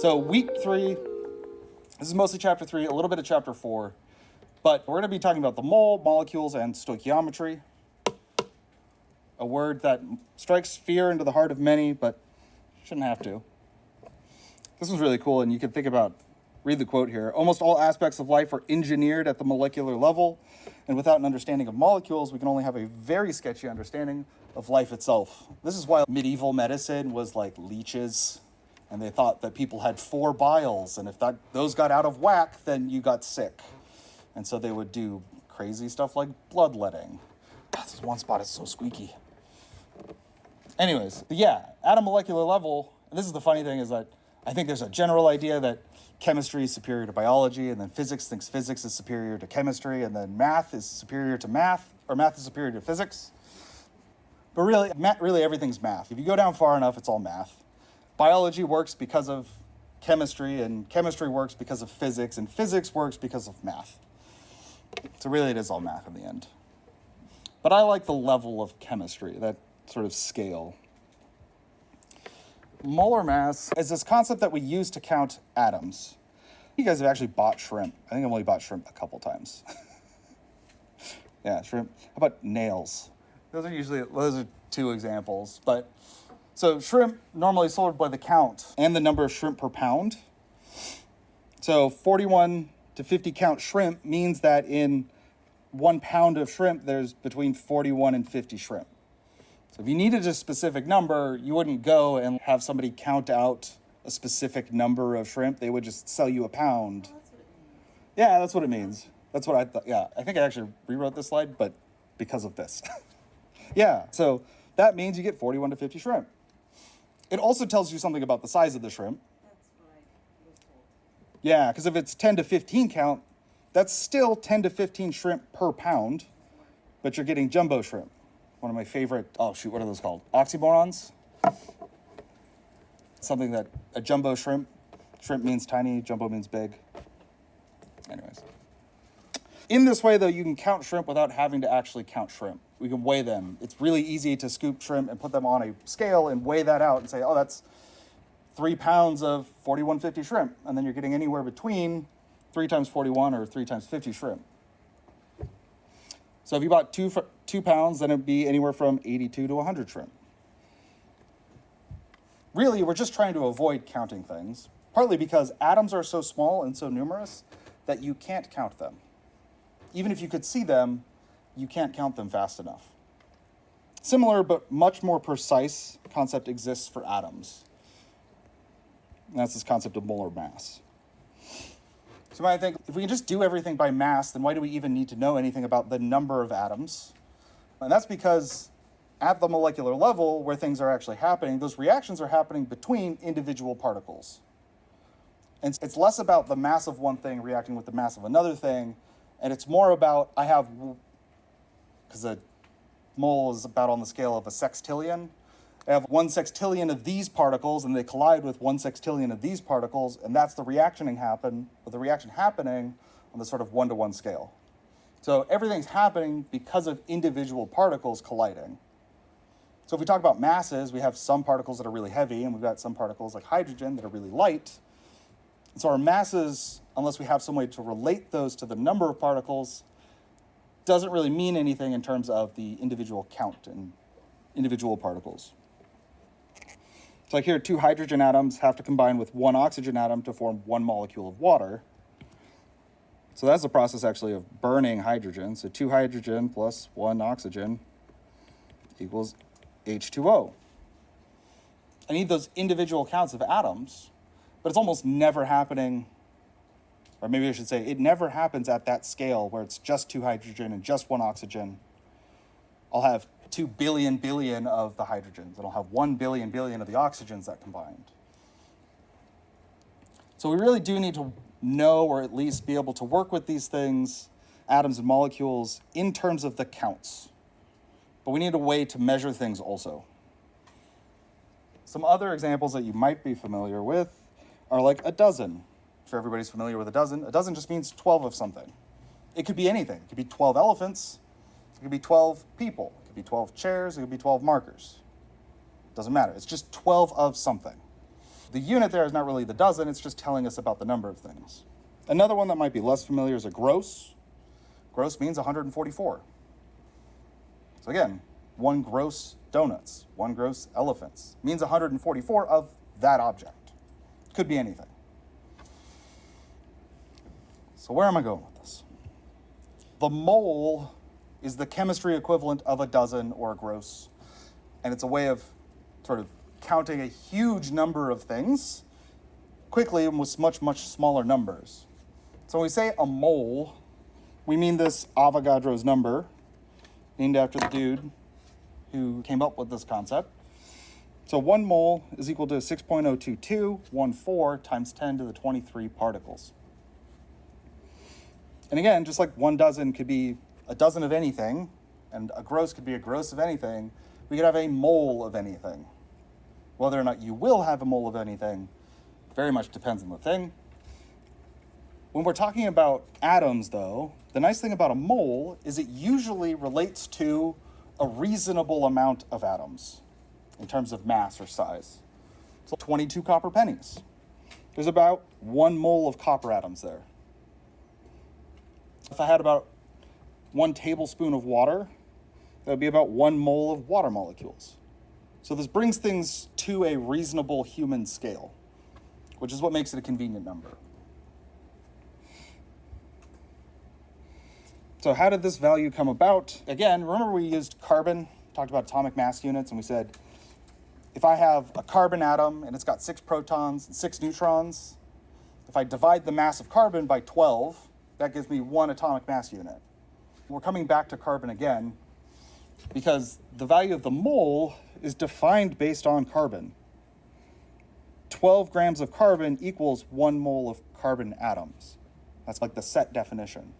So week 3, this is mostly chapter 3, a little bit of chapter 4, but we're going to be talking about the mole, molecules, and stoichiometry. A word that strikes fear into the heart of many, but shouldn't have to. This was really cool, and you can think about, read the quote here. Almost all aspects of life are engineered at the molecular level, and without an understanding of molecules, we can only have a very sketchy understanding of life itself. This is why medieval medicine was like leeches, and they thought that people had 4 biles, and if those got out of whack, then you got sick. And so they would do crazy stuff like bloodletting. This one spot is so squeaky. Anyways, but yeah, at a molecular level, and this is the funny thing, is that I think there's a general idea that chemistry is superior to biology, and then physics thinks physics is superior to chemistry, and then math is superior to math, or math is superior to physics. But really everything's math. If you go down far enough, it's all math. Biology works because of chemistry, and chemistry works because of physics, and physics works because of math. So really it is all math in the end. But I like the level of chemistry, that sort of scale. Molar mass is this concept that we use to count atoms. You guys have actually bought shrimp. I think I've only bought shrimp a couple times. Yeah, shrimp. How about nails? Those are 2 examples. But so shrimp normally sold by the count and the number of shrimp per pound. So 41 to 50 count shrimp means that in 1 pound of shrimp, there's between 41 and 50 shrimp. So if you needed a specific number, you wouldn't go and have somebody count out a specific number of shrimp. They would just sell you a pound. Oh, that's what it means. Yeah, that's what it means. That's what I thought. Yeah, I think I actually rewrote this slide, but because of this. Yeah, so that means you get 41 to 50 shrimp. It also tells you something about the size of the shrimp. That's what I was told. Yeah, because if it's 10 to 15 count, that's still 10 to 15 shrimp per pound, but you're getting jumbo shrimp. One of my favorite, what are those called? Oxymorons? Something that a jumbo shrimp means tiny, jumbo means big. Anyways. In this way, though, you can count shrimp without having to actually count shrimp. We can weigh them. It's really easy to scoop shrimp and put them on a scale and weigh that out and say, oh, that's 3 pounds of 4150 shrimp. And then you're getting anywhere between 3 times 41 or 3 times 50 shrimp. So if you bought 2 pounds, then it'd be anywhere from 82 to 100 shrimp. Really, we're just trying to avoid counting things, partly because atoms are so small and so numerous that you can't count them. Even if you could see them, you can't count them fast enough. Similar but much more precise concept exists for atoms. And that's this concept of molar mass. So you might think, if we can just do everything by mass, then why do we even need to know anything about the number of atoms? And that's because at the molecular level, where things are actually happening, those reactions are happening between individual particles. And it's less about the mass of one thing reacting with the mass of another thing, and it's more about, because a mole is about on the scale of a sextillion. I have 1 sextillion of these particles, and they collide with 1 sextillion of these particles, and that's the reaction happening on the sort of 1-to-1 scale. So everything's happening because of individual particles colliding. So if we talk about masses, we have some particles that are really heavy, and we've got some particles like hydrogen that are really light. And so our masses, unless we have some way to relate those to the number of particles, doesn't really mean anything in terms of the individual count and individual particles. So like here, 2 hydrogen atoms have to combine with 1 oxygen atom to form 1 molecule of water. So that's the process actually of burning hydrogen. So 2 hydrogen plus 1 oxygen equals H2O. I need those individual counts of atoms, but it's almost never happening, or maybe I should say it never happens at that scale where it's just 2 hydrogen and just 1 oxygen. I'll have 2 billion of the hydrogens, and I'll have 1 billion of the oxygens that combined. So we really do need to know, or at least be able to work with these things, atoms and molecules, in terms of the counts. But we need a way to measure things also. Some other examples that you might be familiar with are like a dozen. I'm sure everybody's familiar with a dozen. A dozen just means 12 of something. It could be anything. It could be 12 elephants. It could be 12 people. It could be 12 chairs. It could be 12 markers. Doesn't matter. It's just 12 of something. The unit there is not really the dozen, it's just telling us about the number of things. Another one that might be less familiar is a gross. Gross means 144. So again, 1 gross donuts, 1 gross elephants means 144 of that object. Could be anything. So where am I going with this? The mole is the chemistry equivalent of a dozen or a gross, and it's a way of sort of counting a huge number of things quickly and with much, much smaller numbers. So when we say a mole, we mean this Avogadro's number, named after the dude who came up with this concept. So 1 mole is equal to 6.02214 times 10 to the 23 particles. And again, just like 1 dozen could be a dozen of anything, and a gross could be a gross of anything, we could have a mole of anything. Whether or not you will have a mole of anything very much depends on the thing. When we're talking about atoms, though, the nice thing about a mole is it usually relates to a reasonable amount of atoms in terms of mass or size. So 22 copper pennies. There's about 1 mole of copper atoms there. If I had about 1 tablespoon of water, that would be about 1 mole of water molecules. So this brings things to a reasonable human scale, which is what makes it a convenient number. So how did this value come about? Again, remember we used carbon, talked about atomic mass units, and we said, if I have a carbon atom and it's got 6 protons and 6 neutrons, if I divide the mass of carbon by 12, that gives me 1 atomic mass unit. We're coming back to carbon again because the value of the mole is defined based on carbon. 12 grams of carbon equals 1 mole of carbon atoms. That's like the set definition.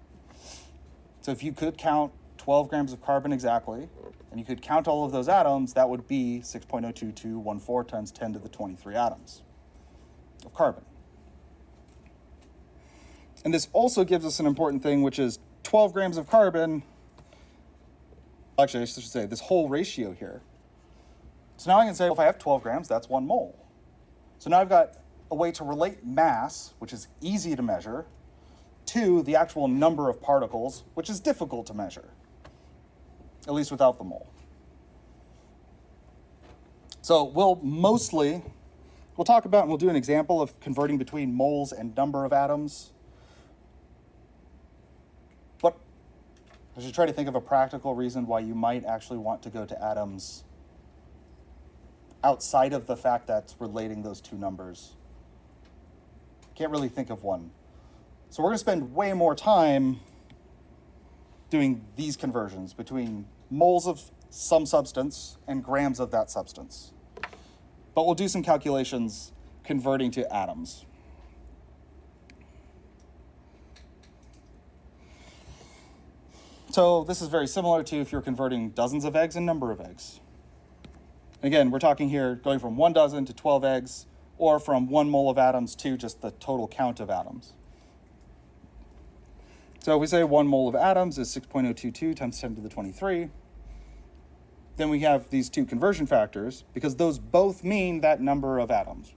So if you could count 12 grams of carbon exactly, and you could count all of those atoms, that would be 6.02214 times 10 to the 23 atoms of carbon. And this also gives us an important thing, which is 12 grams of carbon. Actually, I should say this whole ratio here. So now I can say, well, if I have 12 grams, that's 1 mole. So now I've got a way to relate mass, which is easy to measure, to the actual number of particles, which is difficult to measure, at least without the mole. So we'll talk about and we'll do an example of converting between moles and number of atoms. But I should try to think of a practical reason why you might actually want to go to atoms outside of the fact that's relating those two numbers. Can't really think of one. So we're going to spend way more time doing these conversions between moles of some substance and grams of that substance. But we'll do some calculations converting to atoms. So this is very similar to if you're converting dozens of eggs and number of eggs. Again, we're talking here going from 1 dozen to 12 eggs, or from 1 mole of atoms to just the total count of atoms. So if we say 1 mole of atoms is 6.022 times 10 to the 23, then we have these two conversion factors because those both mean that number of atoms.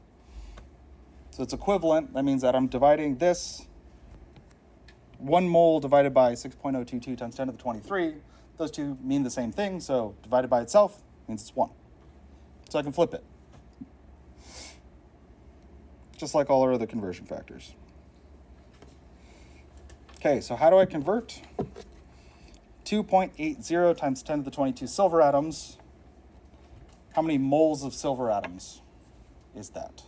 So it's equivalent. That means that I'm dividing this 1 mole divided by 6.022 times 10 to the 23. Those two mean the same thing, so divided by itself means it's 1. So I can flip it. Just like all our other conversion factors. Okay, so how do I convert? 2.80 times 10 to the 22 silver atoms. How many moles of silver atoms is that?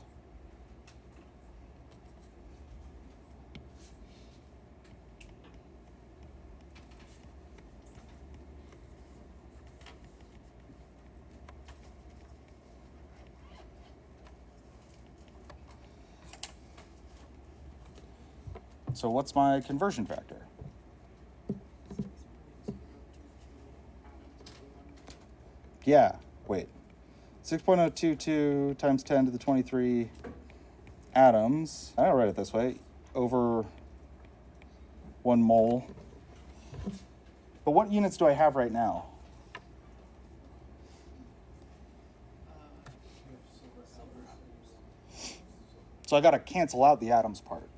So what's my conversion factor? Yeah, wait. 6.022 times 10 to the 23 atoms. I don't write it this way. Over 1 mole. But what units do I have right now? So I got to cancel out the atoms part.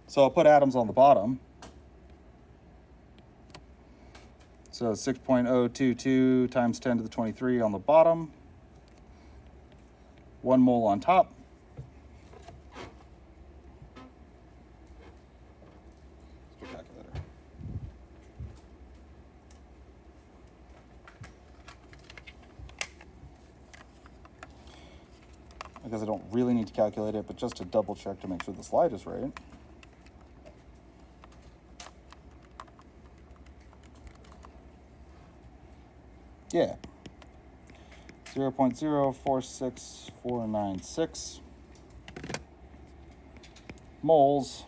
So I'll put atoms on the bottom. So 6.022 times 10 to the 23 on the bottom. 1 mole on top. Let's do calculator. I guess I don't really need to calculate it, but just to double check to make sure the slide is right. Yeah. 0.046496 moles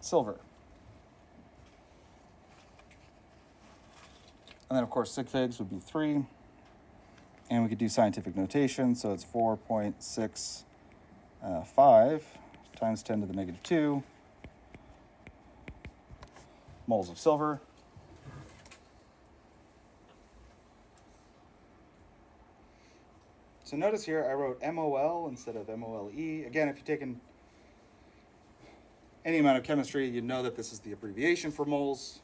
silver. And then, of course, sig figs would be 3. And we could do scientific notation, so it's 4.65 times 10 to the negative 2 moles of silver. So notice here I wrote MOL instead of MOLE. Again, if you've taken any amount of chemistry, you know that this is the abbreviation for moles.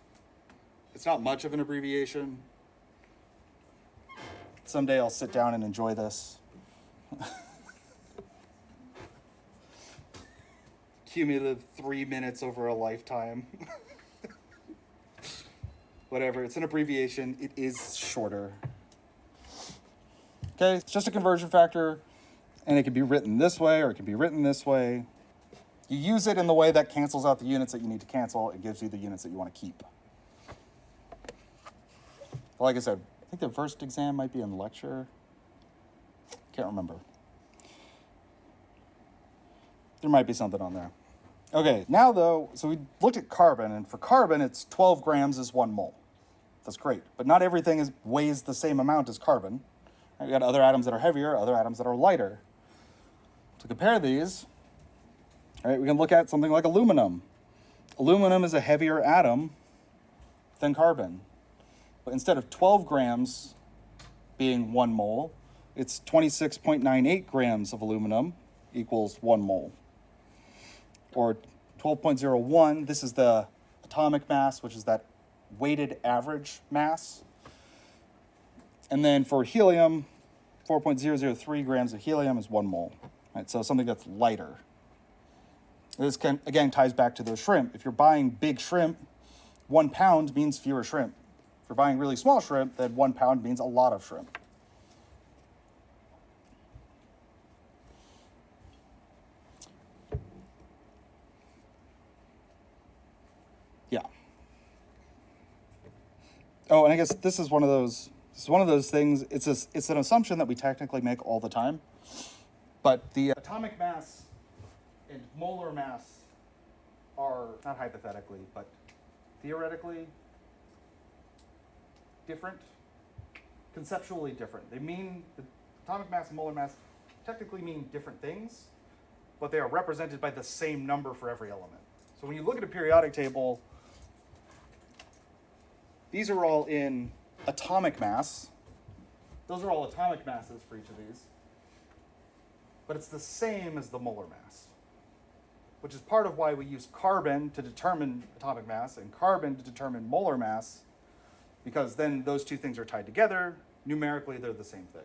It's not much of an abbreviation. Someday I'll sit down and enjoy this. Cumulative 3 minutes over a lifetime. Whatever, it's an abbreviation. It is shorter. Okay, it's just a conversion factor, and it can be written this way or it can be written this way. You use it in the way that cancels out the units that you need to cancel. It gives you the units that you want to keep. Like I said, I think the first exam might be in lecture. Can't remember. There might be something on there. Okay, now though, so we looked at carbon, and for carbon, it's 12 grams is 1 mole. That's great, but not everything weighs the same amount as carbon. We got other atoms that are heavier, other atoms that are lighter. To compare these, all right, we can look at something like aluminum. Aluminum is a heavier atom than carbon. But instead of 12 grams being 1 mole, it's 26.98 grams of aluminum equals 1 mole. Or 12.01, this is the atomic mass, which is that weighted average mass. And then for helium, 4.003 grams of helium is 1 mole. Right, so something that's lighter. This again ties back to those shrimp. If you're buying big shrimp, 1 pound means fewer shrimp. If you're buying really small shrimp, then 1 pound means a lot of shrimp. Yeah. Oh, and I guess this is one of those things. It's an assumption that we technically make all the time, but the atomic mass and molar mass are not hypothetically, but theoretically different, conceptually different. They mean the atomic mass and molar mass technically mean different things, but they are represented by the same number for every element. So when you look at a periodic table, these are all in atomic mass. Those are all atomic masses for each of these. But it's the same as the molar mass, which is part of why we use carbon to determine atomic mass and carbon to determine molar mass, because then those two things are tied together. Numerically, they're the same thing.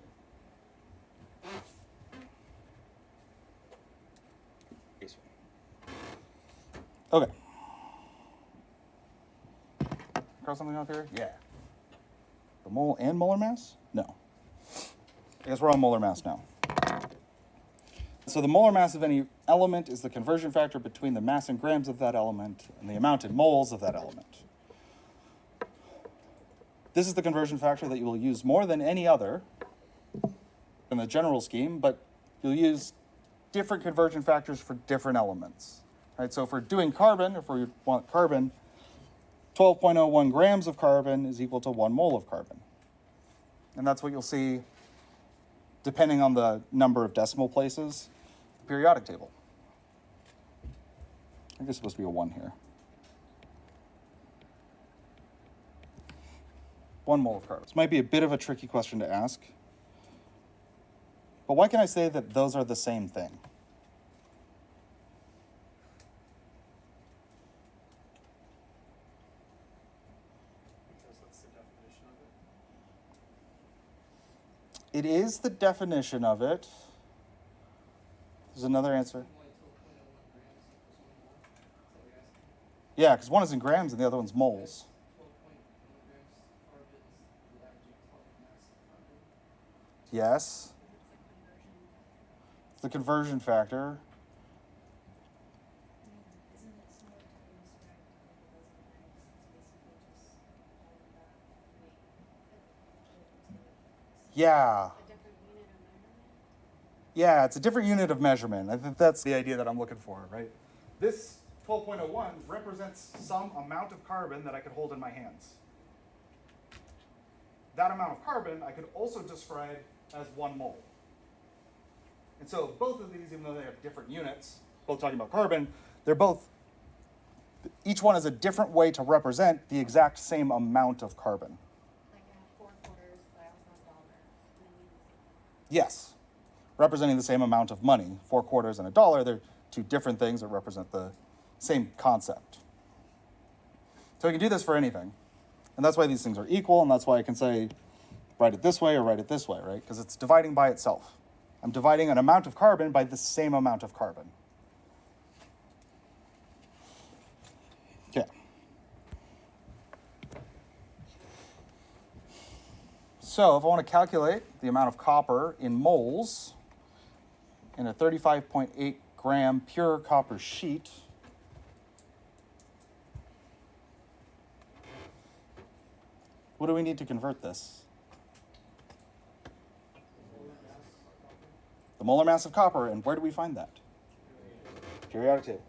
Okay. Cross something off here? Yeah. The mole and molar mass? No. I guess we're on molar mass now. So the molar mass of any element is the conversion factor between the mass in grams of that element and the amount in moles of that element. This is the conversion factor that you will use more than any other in the general scheme, but you'll use different conversion factors for different elements. Right? So if we're doing carbon, if we want carbon, 12.01 grams of carbon is equal to 1 mole of carbon. And that's what you'll see depending on the number of decimal places, the periodic table. I think there's supposed to be a 1 here. 1 mole of carbon. This might be a bit of a tricky question to ask. But why can I say that those are the same thing? It is the definition of it. There's another answer. Yeah, because one is in grams and the other one's moles. Yes. It's the conversion factor. Isn't it similar to when you subtract a couple dozen grams? It's basically just all of that weight put into Yeah. a different unit of measurement? Yeah, it's a different unit of measurement. I think that's the idea that I'm looking for, right? This 12.01 represents some amount of carbon that I could hold in my hands. That amount of carbon I could also describe as 1 mole. And so both of these, even though they have different units, both talking about carbon, they're both, each one is a different way to represent the exact same amount of carbon. Like I have 4 quarters, but I also have a dollar. And I need this. Yes, representing the same amount of money. 4 quarters and a dollar, they're two different things that represent the same concept. So we can do this for anything. And that's why these things are equal, and that's why I can say, write it this way or write it this way, right? Because it's dividing by itself. I'm dividing an amount of carbon by the same amount of carbon. Okay. So if I want to calculate the amount of copper in moles in a 35.8 gram pure copper sheet, what do we need to convert this? The molar mass of copper, and where do we find that? Periodic table.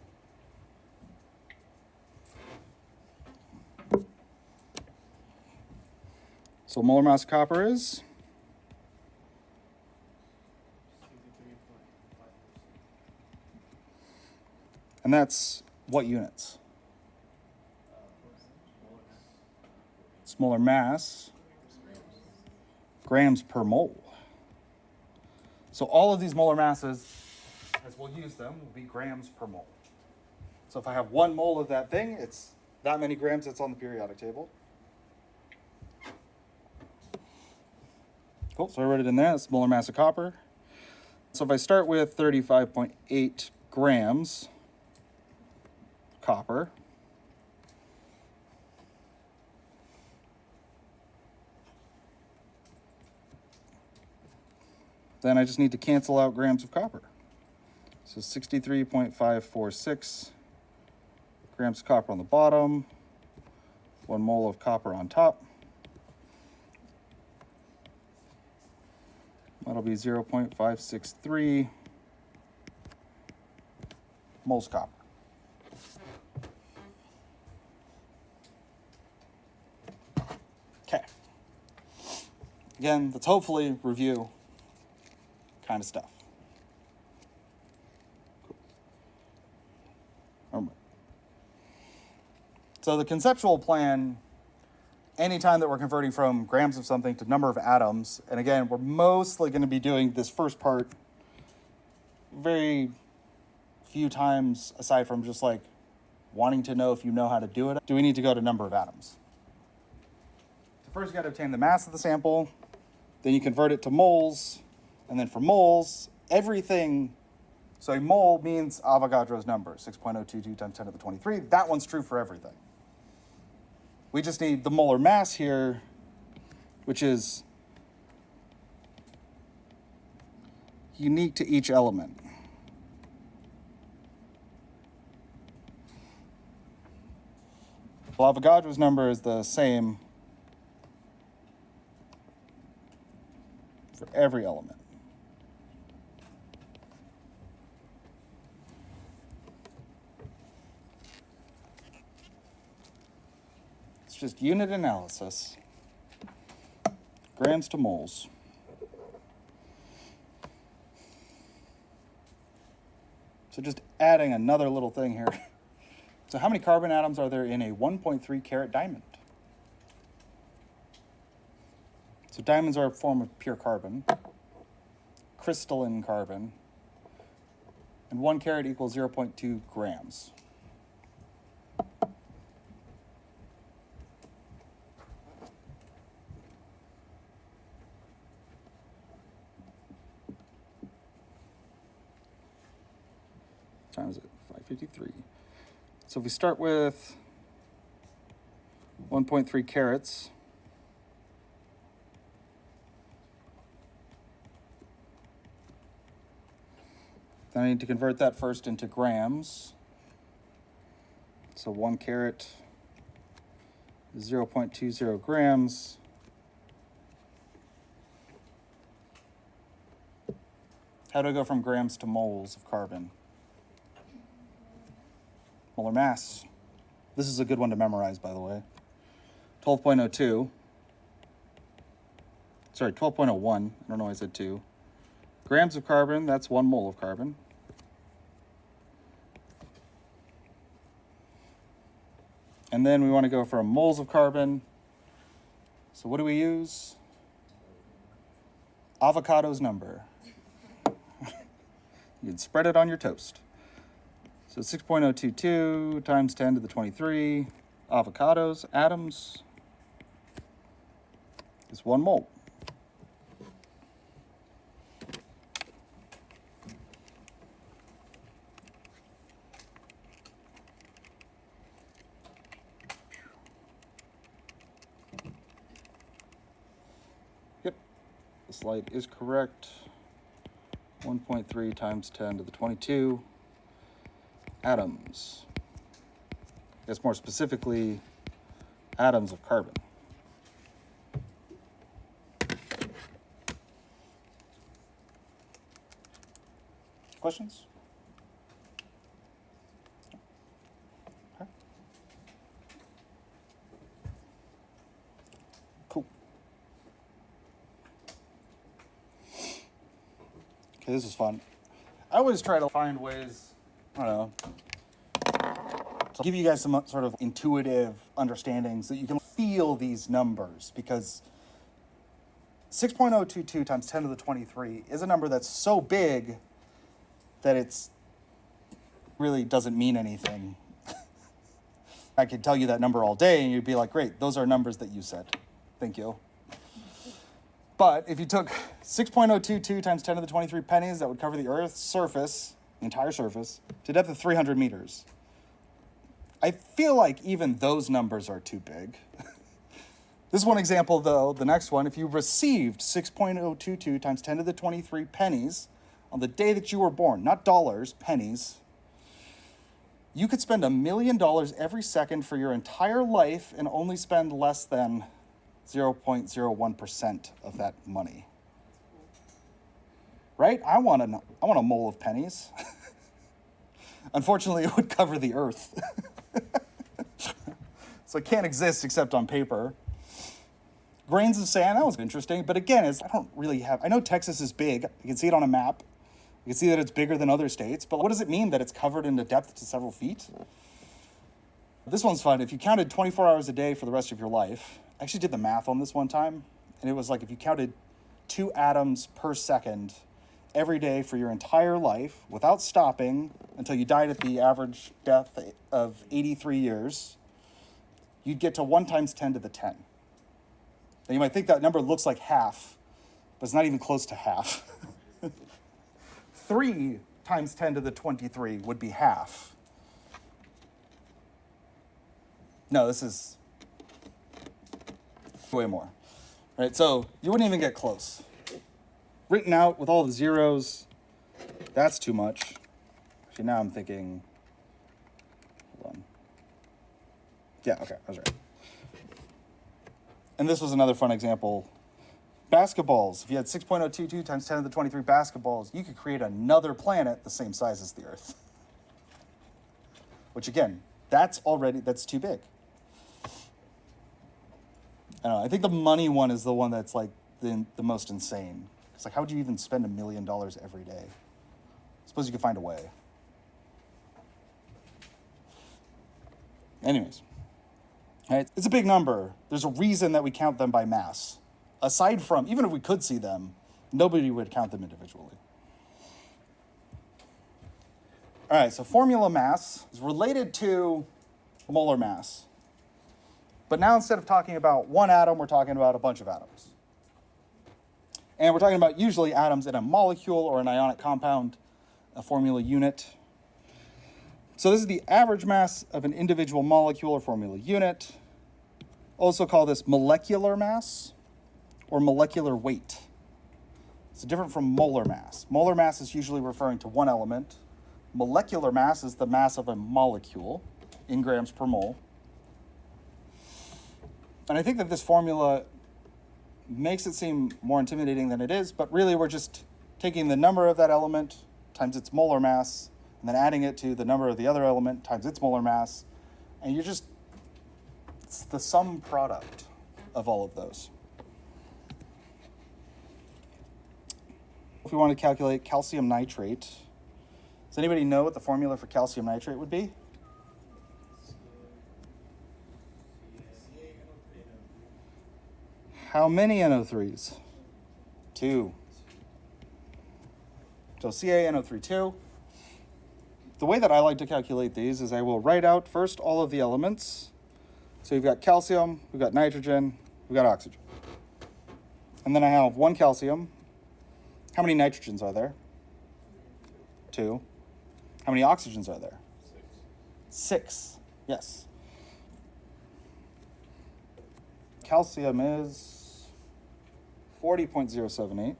So molar mass of copper is? And that's what units? It's molar mass, grams per mole. So all of these molar masses, as we'll use them, will be grams per mole. So if I have 1 mole of that thing, it's that many grams that's on the periodic table. Cool, so I wrote it in there, that's molar mass of copper. So if I start with 35.8 grams copper, then I just need to cancel out grams of copper. So 63.546 grams of copper on the bottom, 1 mole of copper on top. That'll be 0.563 moles copper. Okay. Again, let's hopefully review kind of stuff. Cool. All right. So the conceptual plan, anytime that we're converting from grams of something to number of atoms, and again, we're mostly going to be doing this first part very few times aside from just like wanting to know if you know how to do it. Do we need to go to number of atoms? So first you got to obtain the mass of the sample, then you convert it to moles, and then for moles, everything, so a mole means Avogadro's number, 6.022 times 10 to the 23. That one's true for everything. We just need the molar mass here, which is unique to each element. Well, Avogadro's number is the same for every element. It's just unit analysis. Grams to moles. So just adding another little thing here. So how many carbon atoms are there in a 1.3 carat diamond? So diamonds are a form of pure carbon, crystalline carbon, and 1 carat equals 0.2 grams. times 553. So if we start with 1.3 carats, then I need to convert that first into grams. So 1 carat is 0.20 grams. How do I go from grams to moles of carbon? Molar mass. This is a good one to memorize, by the way. 12.02. Sorry, 12.01. I don't know why I said 2. Grams of carbon, that's 1 mole of carbon. And then we want to go for moles of carbon. So what do we use? Avogadro's number. You can spread it on your toast. So 6.022 times 10 to the 23 avocados, atoms, is 1 mole. Yep, the slide is correct. 1.3 times 10 to the 22 atoms. That's more specifically atoms of carbon. Questions? Okay. Cool. Okay, this is fun. I always try to find ways, I don't know, to give you guys some sort of intuitive understandings that you can feel these numbers, because 6.022 times 10 to the 23 is a number that's so big that it's really doesn't mean anything. I could tell you that number all day and you'd be like, great, those are numbers that you said. Thank you. But if you took 6.022 times 10 to the 23 pennies, that would cover the Earth's surface, the entire surface, to a depth of 300 meters. I feel like even those numbers are too big. This one example, though, the next one, if you received 6.022 times 10 to the 23 pennies on the day that you were born, not dollars, pennies, you could spend $1 million every second for your entire life and only spend less than 0.01% of that money. Right? I want a mole of pennies. Unfortunately, it would cover the Earth. So it can't exist except on paper. Grains of sand, that was interesting. But again, I know Texas is big. You can see it on a map. You can see that it's bigger than other states. But what does it mean that it's covered in a depth to several feet? This one's fun. If you counted 24 hours a day for the rest of your life, I actually did the math on this one time, and it was like if you counted 2 atoms per second every day for your entire life without stopping until you died at the average death of 83 years, you'd get to 1 times 10 to the 10. Now you might think that number looks like half, but it's not even close to half. 3 times 10 to the 23 would be half. No, this is way more. Right, so you wouldn't even get close. Written out with all the zeros, that's too much. Actually, now I'm thinking, hold on. Yeah, okay, I was right. And this was another fun example. Basketballs. If you had 6.022 times 10 to the 23 basketballs, you could create another planet the same size as the Earth. Which again, that's too big. I don't know, I think the money one is the one that's like the most insane. It's like, how would you even spend $1 million every day? I suppose you could find a way. Anyways, all right, it's a big number. There's a reason that we count them by mass. Aside from, even if we could see them, nobody would count them individually. All right, so formula mass is related to molar mass. But now instead of talking about one atom, we're talking about a bunch of atoms. And we're talking about usually atoms in a molecule or an ionic compound, a formula unit. So this is the average mass of an individual molecule or formula unit. Also call this molecular mass or molecular weight. It's different from molar mass. Molar mass is usually referring to one element. Molecular mass is the mass of a molecule in grams per mole. And I think that this formula makes it seem more intimidating than it is, but really we're just taking the number of that element times its molar mass, and then adding it to the number of the other element times its molar mass, and it's the sum product of all of those. If we want to calculate calcium nitrate, does anybody know what the formula for calcium nitrate would be? How many NO3s? 2. So CaNO3, 2. The way that I like to calculate these is I will write out first all of the elements. So you've got calcium, we've got nitrogen, we've got oxygen. And then I have 1 calcium. How many nitrogens are there? 2. How many oxygens are there? 6. Yes. Calcium is 40.078.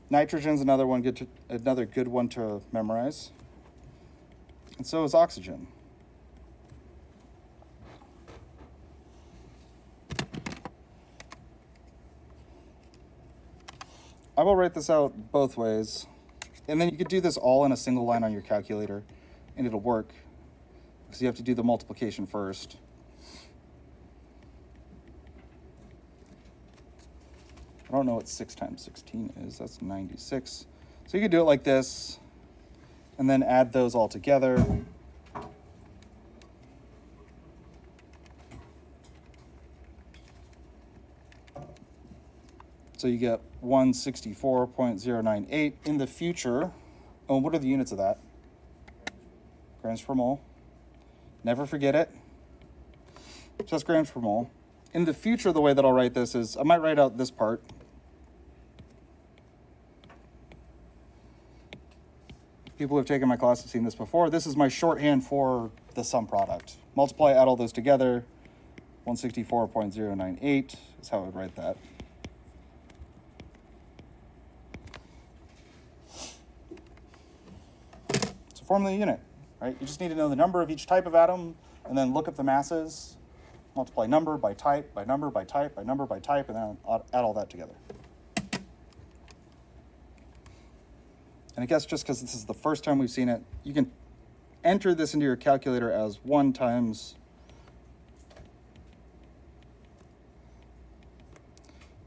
Nitrogen's another good one to memorize. And so is oxygen. I will write this out both ways. And then you could do this all in a single line on your calculator, and it'll work, because you have to do the multiplication first. I don't know what 6 times 16 is. That's 96. So you could do it like this, and then add those all together. So you get 164.098. In the future, oh, what are the units of that? Grams per mole. Never forget it. Just grams per mole. In the future, the way that I'll write this is I might write out this part. People who have taken my class have seen this before. This is my shorthand for the sum product. Multiply, add all those together. 164.098 is how I would write that. It's a formula unit, right? You just need to know the number of each type of atom, and then look up the masses, multiply number by type, by number by type, by number by type, and then add all that together. And I guess just because this is the first time we've seen it, you can enter this into your calculator as 1 times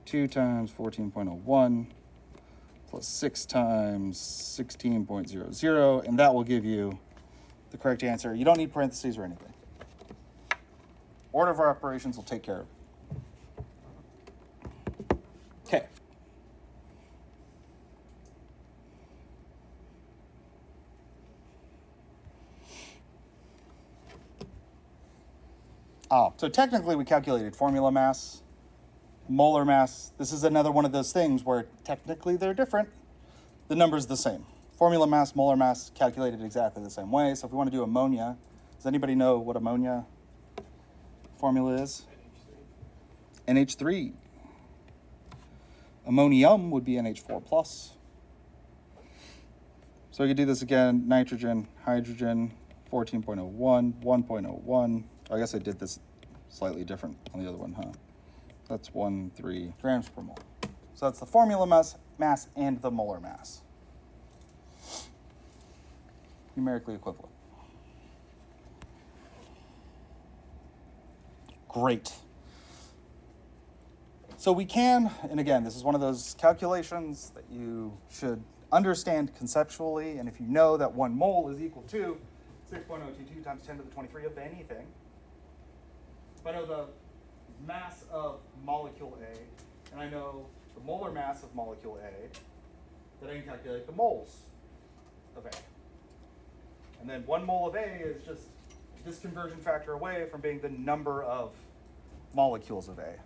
2 times 14.01 plus 6 times 16.00, and that will give you the correct answer. You don't need parentheses or anything. Order of our operations will take care of it. Okay. So technically we calculated formula mass, molar mass. This is another one of those things where technically they're different. The number's the same. Formula mass, molar mass, calculated exactly the same way. So if we want to do ammonia, does anybody know what ammonia formula is? NH3. Ammonium would be NH4 plus. So we could do this again, nitrogen, hydrogen, 14.01, 1.01. I guess I did this slightly different on the other one, huh? That's 1.3 grams per mole. So that's the formula mass and the molar mass. Numerically equivalent. Great. So we can, and again, this is one of those calculations that you should understand conceptually, and if you know that 1 mole is equal to 6.022 times 10 to the 23 of anything, if I know the mass of molecule A, and I know the molar mass of molecule A, then I can calculate the moles of A. And then 1 mole of A is just this conversion factor away from being the number of molecules of A.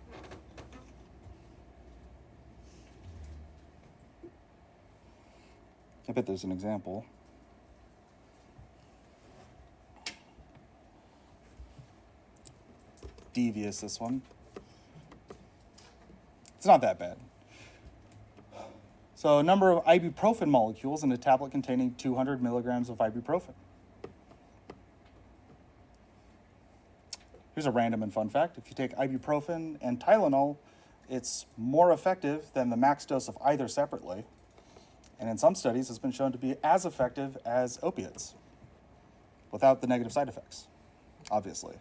I bet there's an example. Devious, this one. It's not that bad. So, a number of ibuprofen molecules in a tablet containing 200 milligrams of ibuprofen. Here's a random and fun fact. If you take ibuprofen and Tylenol, it's more effective than the max dose of either separately. And in some studies, it's been shown to be as effective as opiates without the negative side effects, obviously.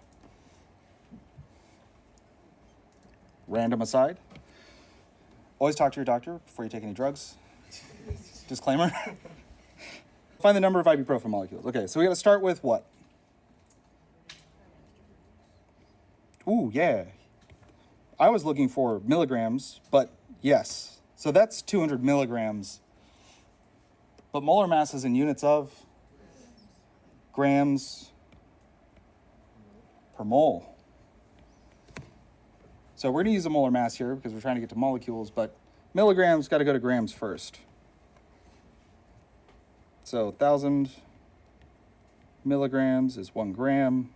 Random aside. Always talk to your doctor before you take any drugs. Disclaimer. Find the number of ibuprofen molecules. Okay, so we got to start with what? Ooh, yeah. I was looking for milligrams, but yes. So that's 200 milligrams. But molar mass is in units of grams per mole. So we're going to use a molar mass here because we're trying to get to molecules, but milligrams got to go to grams first. So 1,000 milligrams is 1 gram.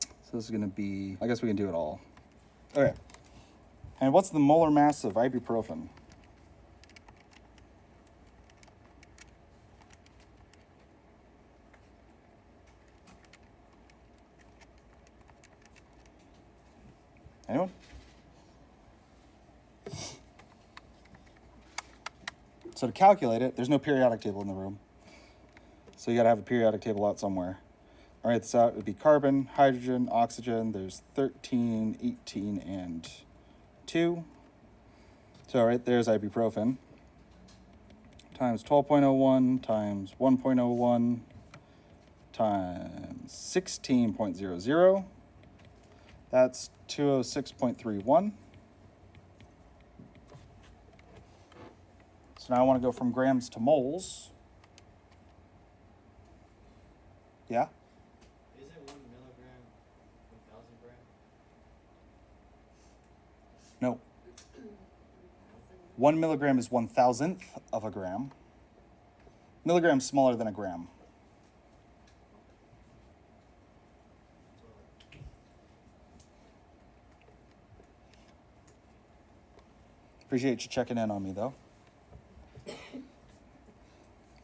So this is going to be, I guess we can do it all. Okay. And what's the molar mass of ibuprofen? Anyone? So to calculate it, there's no periodic table in the room. So you got to have a periodic table out somewhere. I'll write this out. It would be carbon, hydrogen, oxygen. There's 13, 18, and 2. So right there's ibuprofen. Times 12.01 times 1.01 times 16.00. That's 206.31. So now I want to go from grams to moles. Yeah? Isn't 1 milligram 1,000 grams? No. 1 milligram is 1,000th of a gram. Milligram's smaller than a gram. Appreciate you checking in on me, though.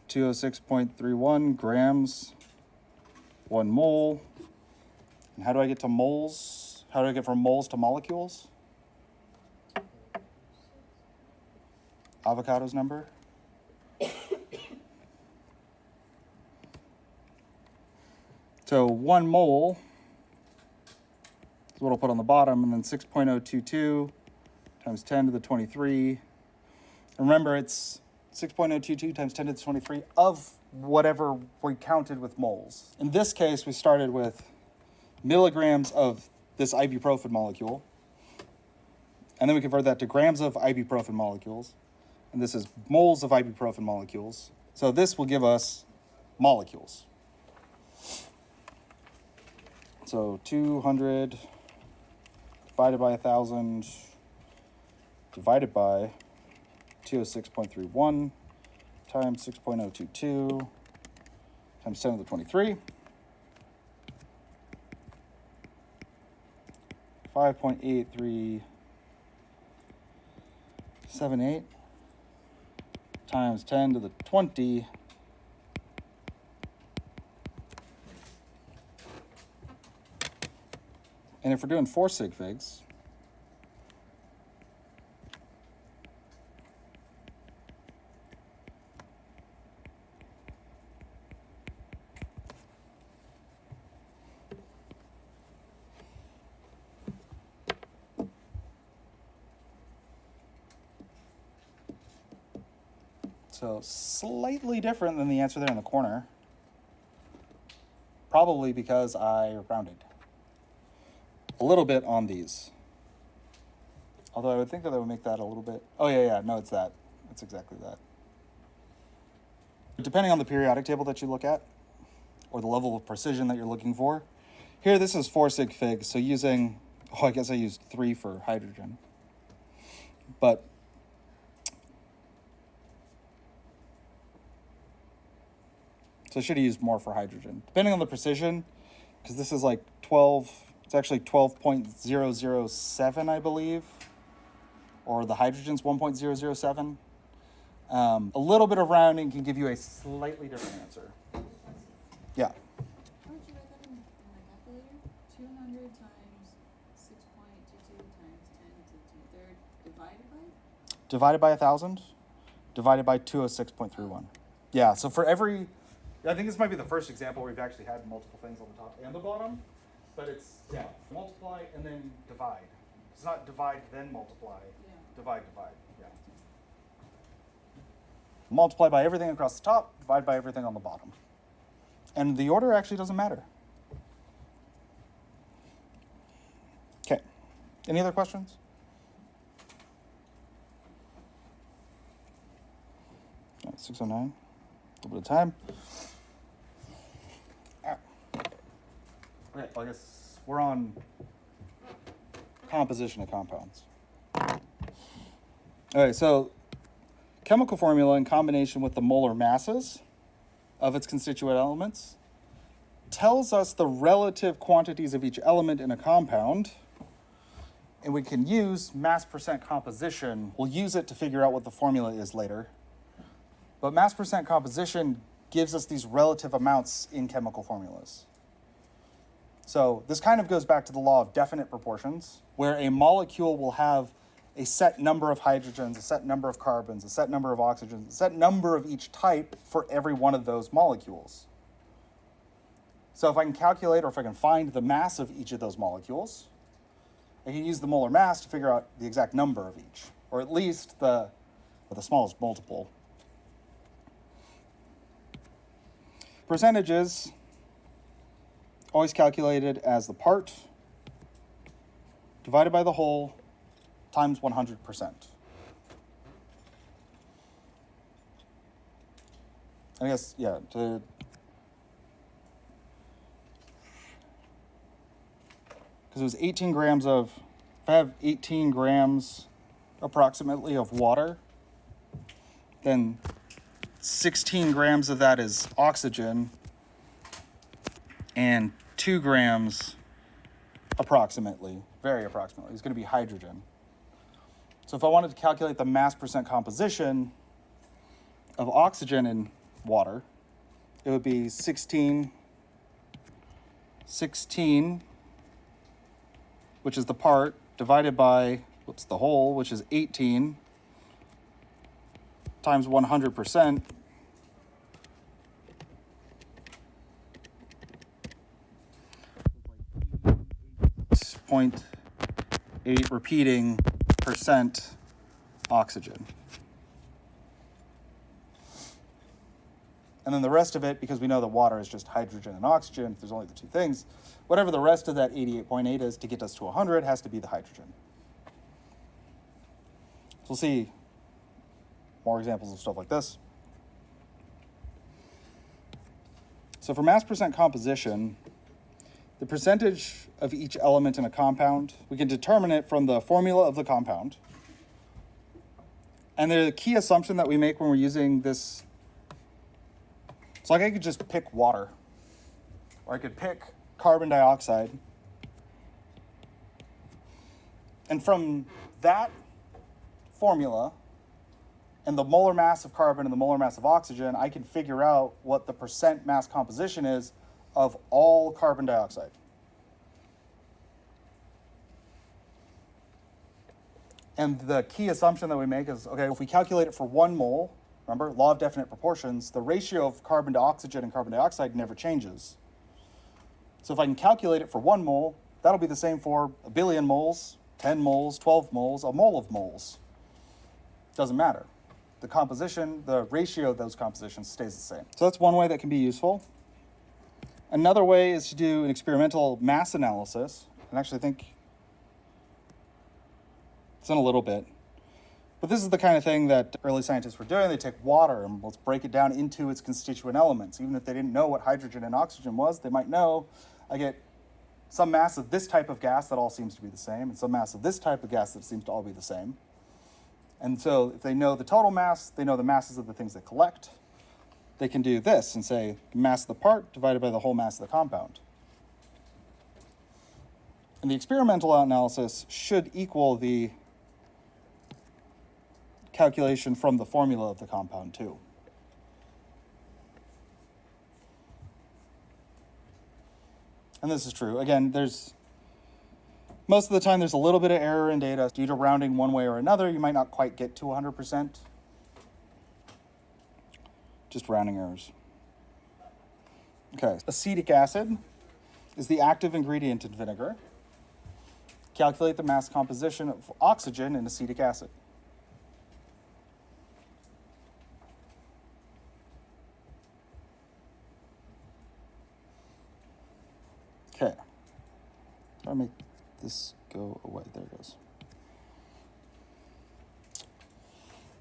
206.31 grams, 1 mole. And how do I get to moles? How do I get from moles to molecules? Avogadro's number? So 1 mole is what I'll put on the bottom, and then 6.022 times 10 to the 23. And remember, it's 6.022 times 10 to the 23 of whatever we counted with moles. In this case, we started with milligrams of this ibuprofen molecule. And then we convert that to grams of ibuprofen molecules. And this is moles of ibuprofen molecules. So this will give us molecules. So 200 divided by 1,000 divided by 206.31 times 6.022 times 10 to the 23. 5.8378 times 10 to the 20. And if we're doing 4 sig figs, so slightly different than the answer there in the corner. Probably because I rounded a little bit on these. Although I would think that would make that a little bit... Oh, yeah, no, it's that. It's exactly that. Depending on the periodic table that you look at, or the level of precision that you're looking for. Here, this is 4 sig fig, so using... Oh, I guess I used 3 for hydrogen. But So I should have used more for hydrogen. Depending on the precision, because this is like 12, it's actually 12.007, I believe. Or the hydrogen's 1.007. A little bit of rounding can give you a slightly different answer. Yeah. How would you write that in the calculator? 200 times 6.22 times 10 to the 3rd divided by? Divided by 1,000, divided by 206.31. Yeah, so for every, I think this might be the first example where we've actually had multiple things on the top and the bottom, but it's, yeah, multiply and then divide. It's not divide, then multiply. Yeah. Divide, yeah. Multiply by everything across the top, divide by everything on the bottom. And the order actually doesn't matter. Okay, any other questions? All right, 6:09, a little bit of time. Okay, well, I guess we're on composition of compounds. All right, so chemical formula in combination with the molar masses of its constituent elements tells us the relative quantities of each element in a compound, and we can use mass percent composition. We'll use it to figure out what the formula is later. But mass percent composition gives us these relative amounts in chemical formulas. So this kind of goes back to the law of definite proportions, where a molecule will have a set number of hydrogens, a set number of carbons, a set number of oxygens, a set number of each type for every one of those molecules. So if I can calculate or if I can find the mass of each of those molecules, I can use the molar mass to figure out the exact number of each, or at least the smallest multiple. Percentages, always calculated as the part divided by the whole times 100%. I guess, yeah, because it was 18 grams of, if I have 18 grams approximately of water, then 16 grams of that is oxygen, and 2 grams approximately, very approximately, is going to be hydrogen. So if I wanted to calculate the mass percent composition of oxygen in water, it would be 16, which is the part, divided by, the whole, which is 18, times 100%, .8 repeating percent oxygen. And then the rest of it, because we know that water is just hydrogen and oxygen, if there's only the two things, whatever the rest of that 88.8 is to get us to 100 has to be the hydrogen. So we'll see more examples of stuff like this. So for mass percent composition, the percentage of each element in a compound, we can determine it from the formula of the compound. And the key assumption that we make when we're using this, it's like I could just pick water, or I could pick carbon dioxide. And from that formula, and the molar mass of carbon and the molar mass of oxygen, I can figure out what the percent mass composition is of all carbon dioxide. And the key assumption that we make is, okay, if we calculate it for 1 mole, remember, law of definite proportions, the ratio of carbon to oxygen and carbon dioxide never changes. So if I can calculate it for 1 mole, that'll be the same for a billion moles, 10 moles, 12 moles, a mole of moles. Doesn't matter. The composition, the ratio of those compositions stays the same. So that's one way that can be useful. Another way is to do an experimental mass analysis. And actually I think it's in a little bit. But this is the kind of thing that early scientists were doing. They take water and let's break it down into its constituent elements. Even if they didn't know what hydrogen and oxygen was, they might know I get some mass of this type of gas that all seems to be the same, and some mass of this type of gas that seems to all be the same. And so if they know the total mass, they know the masses of the things they collect. they can do this and say mass of the part divided by the whole mass of the compound. And the experimental analysis should equal the calculation from the formula of the compound too. And this is true. Again, most of the time there's a little bit of error in data. Due to rounding one way or another, you might not quite get to 100%. Just rounding errors. Okay, acetic acid is the active ingredient in vinegar. Calculate the mass composition of oxygen in acetic acid. Okay. Try to make this go away. There it goes.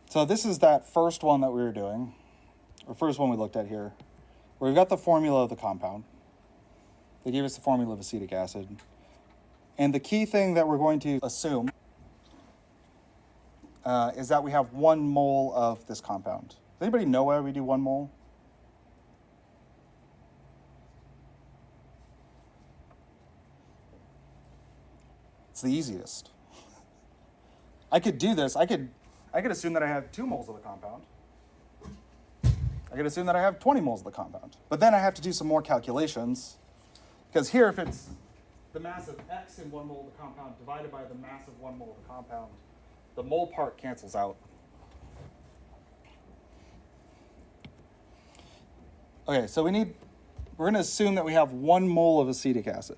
So this is that first one that we were doing, or first one we looked at here, where we've got the formula of the compound. They gave us the formula of acetic acid. And the key thing that we're going to assume is that we have 1 mole of this compound. Does anybody know why we do 1 mole? It's the easiest. I could do this. I could assume that I have 2 moles of the compound. I could assume that I have 20 moles of the compound. But then I have to do some more calculations, because here, if it's the mass of X in 1 mole of the compound divided by the mass of 1 mole of the compound, the mole part cancels out. Okay, so we're going to assume that we have 1 mole of acetic acid.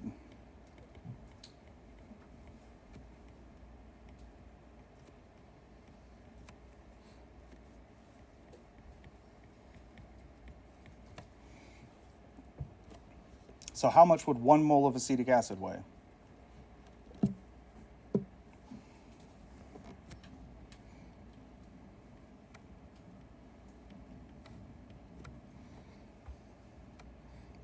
So how much would 1 mole of acetic acid weigh?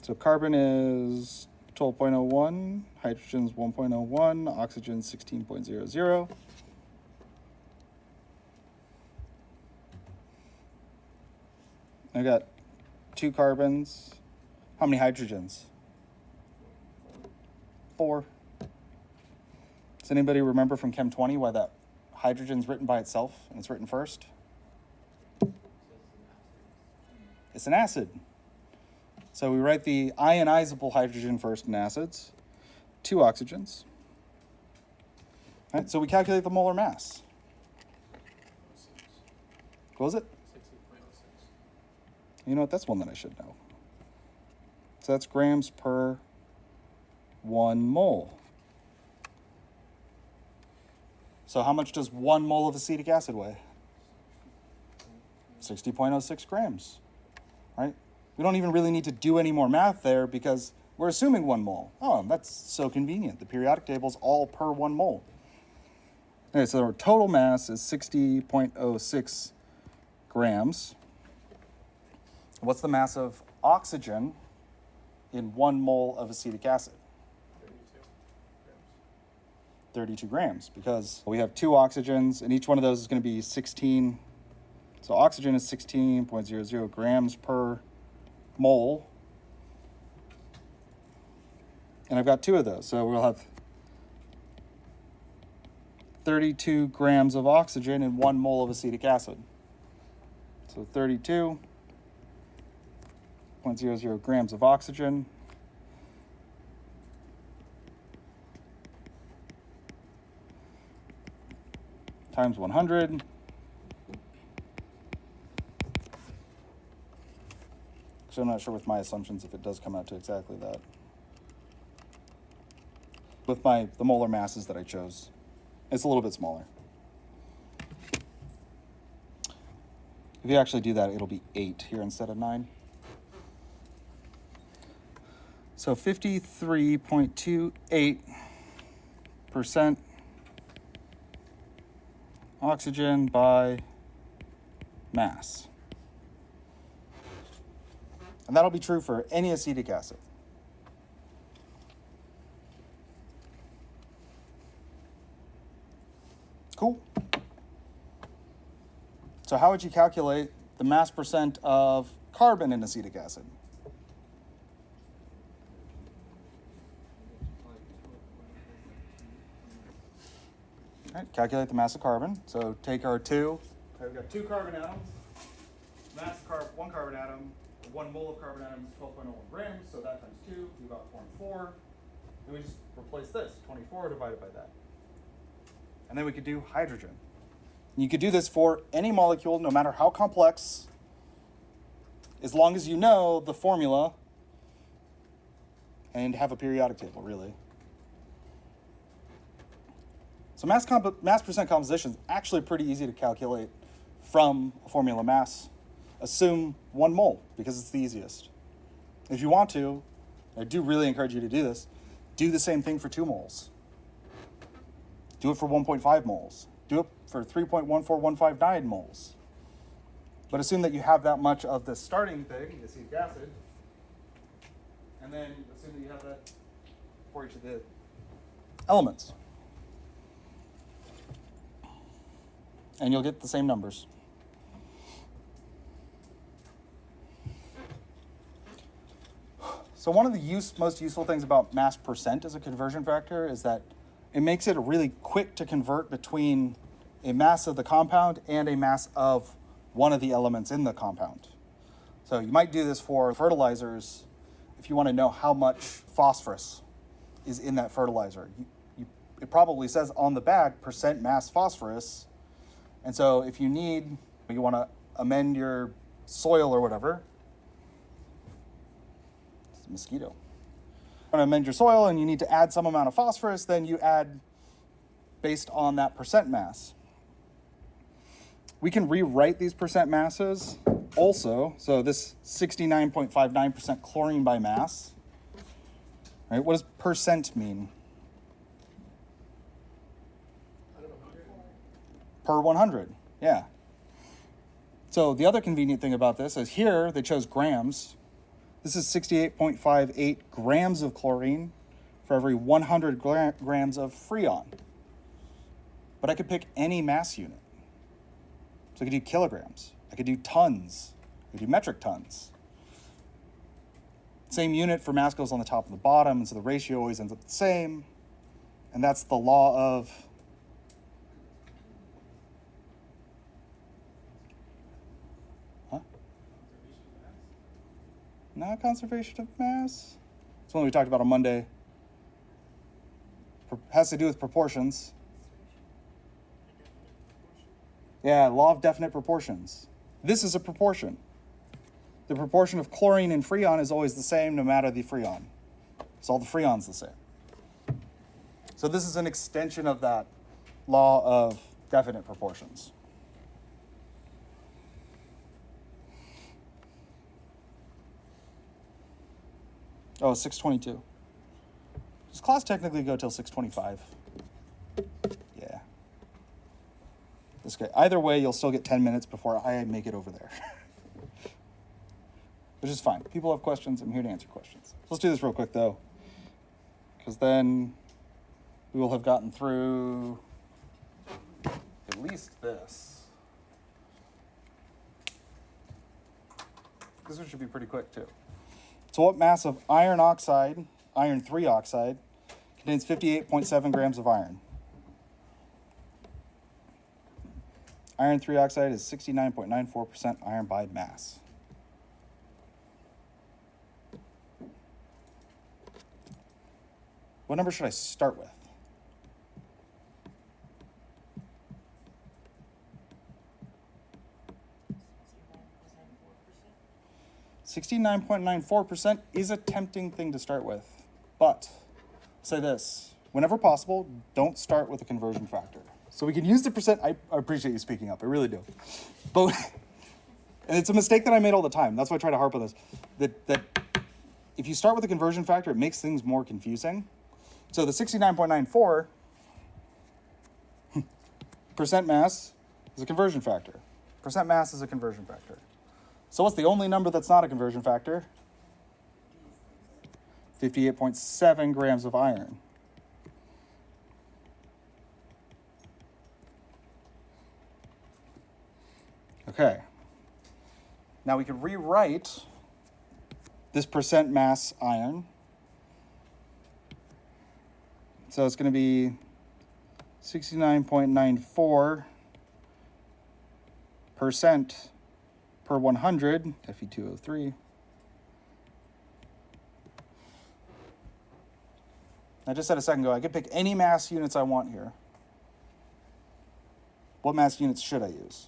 So carbon is 12.01, hydrogen's 1.01, oxygen 16.00. I got 2 carbons. How many hydrogens? 4. Does anybody remember from Chem 20 why that hydrogen's written by itself and it's written first? It's an acid. So we write the ionizable hydrogen first in acids, 2 oxygens. All right, so we calculate the molar mass. What was it? 60.06. You know what? That's one that I should know. So that's grams per 1 mole. So how much does 1 mole of acetic acid weigh? 60.06 grams, right? We don't even really need to do any more math there because we're assuming 1 mole. Oh, that's so convenient. The periodic table is all per 1 mole. Okay, so our total mass is 60.06 grams. What's the mass of oxygen in 1 mole of acetic acid? 32 grams, because we have 2 oxygens, and each one of those is going to be 16. So oxygen is 16.00 grams per mole. And I've got 2 of those, so we'll have 32 grams of oxygen in 1 mole of acetic acid. So 32.00 grams of oxygen times 100. So I'm not sure with my assumptions if it does come out to exactly that. With the molar masses that I chose, it's a little bit smaller. If you actually do that, it'll be 8 here instead of 9. So 53.28% oxygen by mass. And that'll be true for any acetic acid. Cool. So how would you calculate the mass percent of carbon in acetic acid? All right, calculate the mass of carbon. So take our two. Okay, we've got 2 carbon atoms. Mass of one carbon atom, 1 mole of carbon atom is 12.01 grams. So that times 2, we got 24. Then we just replace this, 24 divided by that. And then we could do hydrogen. And you could do this for any molecule, no matter how complex, as long as you know the formula and have a periodic table, really. So mass percent composition is actually pretty easy to calculate from a formula mass. Assume 1 mole, because it's the easiest. If you want to, I do really encourage you to do this, do the same thing for 2 moles. Do it for 1.5 moles. Do it for 3.14159 moles. But assume that you have that much of the starting thing, acetic acid, and then assume that you have that for each of the elements. And you'll get the same numbers. So one of the most useful things about mass percent as a conversion factor is that it makes it really quick to convert between a mass of the compound and a mass of one of the elements in the compound. So you might do this for fertilizers if you want to know how much phosphorus is in that fertilizer. It probably says on the bag percent mass phosphorus. And so if you want to amend your soil or whatever, it's a mosquito. You want to amend your soil and you need to add some amount of phosphorus, then you add based on that percent mass. We can rewrite these percent masses also. So this 69.59% chlorine by mass, right? What does percent mean? Per 100, yeah. So the other convenient thing about this is here they chose grams. This is 68.58 grams of chlorine for every 100 grams of freon. But I could pick any mass unit. So I could do kilograms, I could do tons, I could do metric tons. Same unit for mass goes on the top and the bottom, and so the ratio always ends up the same. And that's the law of not conservation of mass. It's one we talked about on Monday. Has to do with proportions. Yeah, law of definite proportions. This is a proportion. The proportion of chlorine and freon is always the same no matter the freon. So all the freon's the same. So this is an extension of that law of definite proportions. Oh, 6:22. Does class technically go till 6:25? Yeah. This guy. Either way, you'll still get 10 minutes before I make it over there. Which is fine. People have questions. I'm here to answer questions. So let's do this real quick, though. Because then we will have gotten through at least this. This one should be pretty quick, too. So what mass of iron oxide, iron 3 oxide, contains 58.7 grams of iron? Iron 3 oxide is 69.94% iron by mass. What number should I start with? 69.94% is a tempting thing to start with, but I'll say this, whenever possible, don't start with a conversion factor. So we can use the percent, I appreciate you speaking up, I really do. But, and it's a mistake that I made all the time, that's why I try to harp on this, that if you start with a conversion factor, it makes things more confusing. So the 69.94% mass is a conversion factor. Percent mass is a conversion factor. So what's the only number that's not a conversion factor? 58.7 grams of iron. Okay. Now we can rewrite this percent mass iron. So it's going to be 69.94% per 100, Fe2O3. I just said a second ago, I could pick any mass units I want here. What mass units should I use?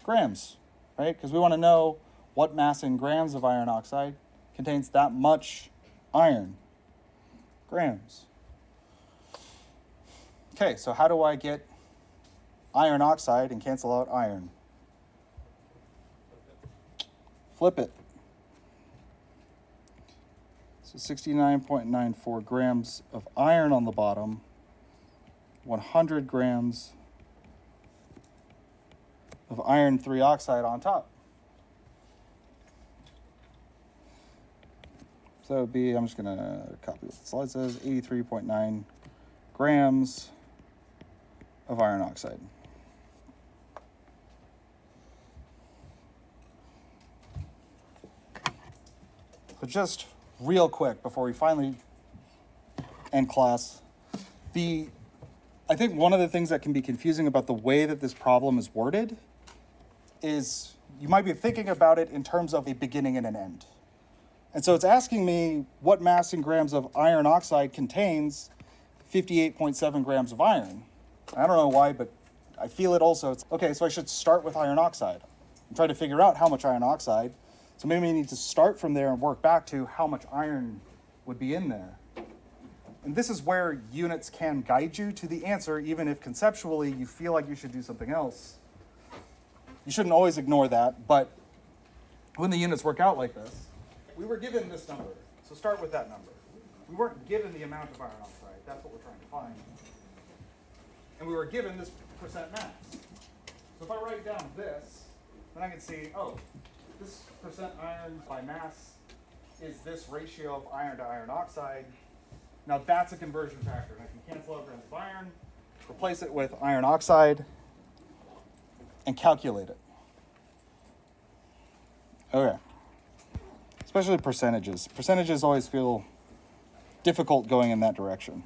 Grams, right? Because we want to know what mass in grams of iron oxide contains that much iron. Grams. Okay, so how do I get iron oxide and cancel out iron? Flip it. So 69.94 grams of iron on the bottom, 100 grams of iron 3 oxide on top. So it would be, I'm just going to copy what the slide says, 83.9 grams of iron oxide. So just real quick before we finally end class, I think one of the things that can be confusing about the way that this problem is worded is you might be thinking about it in terms of a beginning and an end. And so it's asking me what mass in grams of iron oxide contains 58.7 grams of iron. I don't know why, but I feel it also. It's, okay, so I should start with iron oxide. I'm trying to figure out how much iron oxide. So maybe I need to start from there and work back to how much iron would be in there. And this is where units can guide you to the answer, even if conceptually you feel like you should do something else. You shouldn't always ignore that, but when the units work out like this, we were given this number, so start with that number. We weren't given the amount of iron oxide, that's what we're trying to find. And we were given this percent mass. So if I write down this, then I can see, oh, this percent iron by mass is this ratio of iron to iron oxide. Now that's a conversion factor, and I can cancel out grams of iron, replace it with iron oxide, and calculate it. Okay. Especially percentages. Percentages always feel difficult going in that direction.